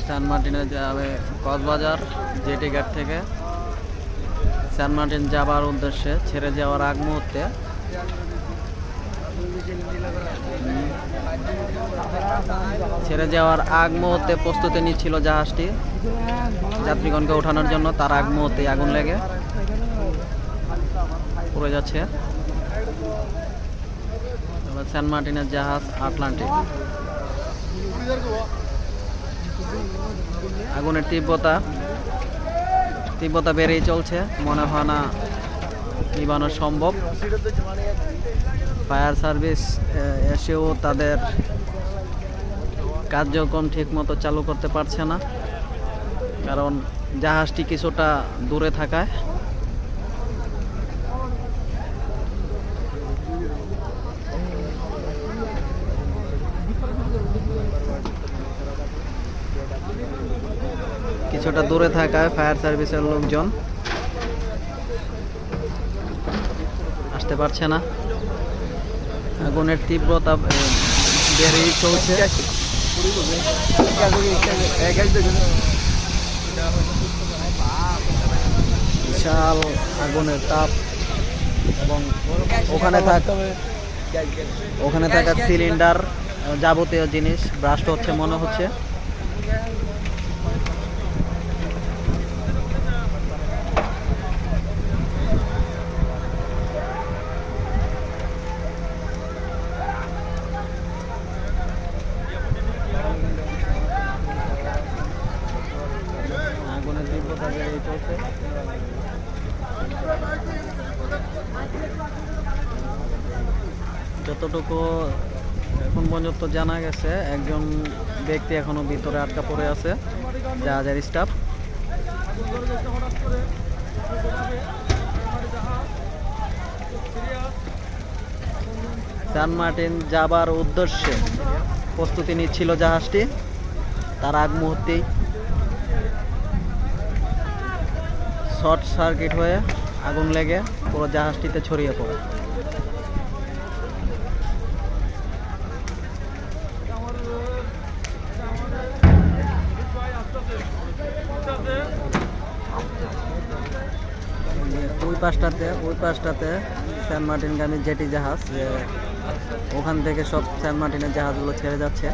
Saint মার্টিনে যাবে Cox's Bazar jetty ঘাট থেকে সেন্ট মার্টিন যাবার উদ্দেশ্যে ছেড়ে যাওয়ার আগ মুহূর্তে প্রস্তুতি নিচ্ছিল জাহাজটি যাত্রীগণকে ওঠানোর জন্য। তার আগ মুহূর্তে আগুন লেগে পড়ে যাচ্ছে সেন্ট মার্টিনের জাহাজ আটলান্টিক। আগুনের তীব্রতা বেড়েই চলছে, মনে হয় না নিবানো সম্ভব। ফায়ার সার্ভিস এসেও তাদের কার্যক্রম ঠিকমতো চালু করতে পারছে না, কারণ জাহাজটি কিছুটা দূরে থাকায়। ফায়ার সার্ভিসের লোকজন আসতে পারছে না। আগুনের তীব্রতা বেড়েই চলছে। বিশাল আগুনের তাপ এবং ওখানে থাকা সিলিন্ডার যাবতীয় জিনিস ব্রাস্ট হচ্ছে মনে হচ্ছে। আগুনের তীব্রতা বেড়েই চলছে। যতটুকু এখন পর্যন্ত জানা গেছে, একজন ব্যক্তি এখনো ভিতরে আটকা পড়ে আছে, জাহাজের স্টাফ। সেন্ট মার্টিন যাবার উদ্দেশ্যে প্রস্তুতি নিচ্ছিল জাহাজটি, তার আগ মুহূর্তেই শর্ট সার্কিট হয়ে আগুন লেগে পুরো জাহাজটিতে ছড়িয়ে পড়ে। ওই পাশটাতে সেন্ট মার্টিনগামী জেটি জাহাজ, ওখান থেকে সব সেন্ট মার্টিনের জাহাজগুলো ছেড়ে যাচ্ছে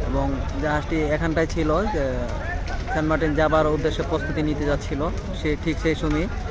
এবং জাহাজটি এখানটায় ছিল যে সেন্ট মার্টিন যাবার উদ্দেশ্যে প্রস্তুতি নিতে যাচ্ছিল। ঠিক সেই সময়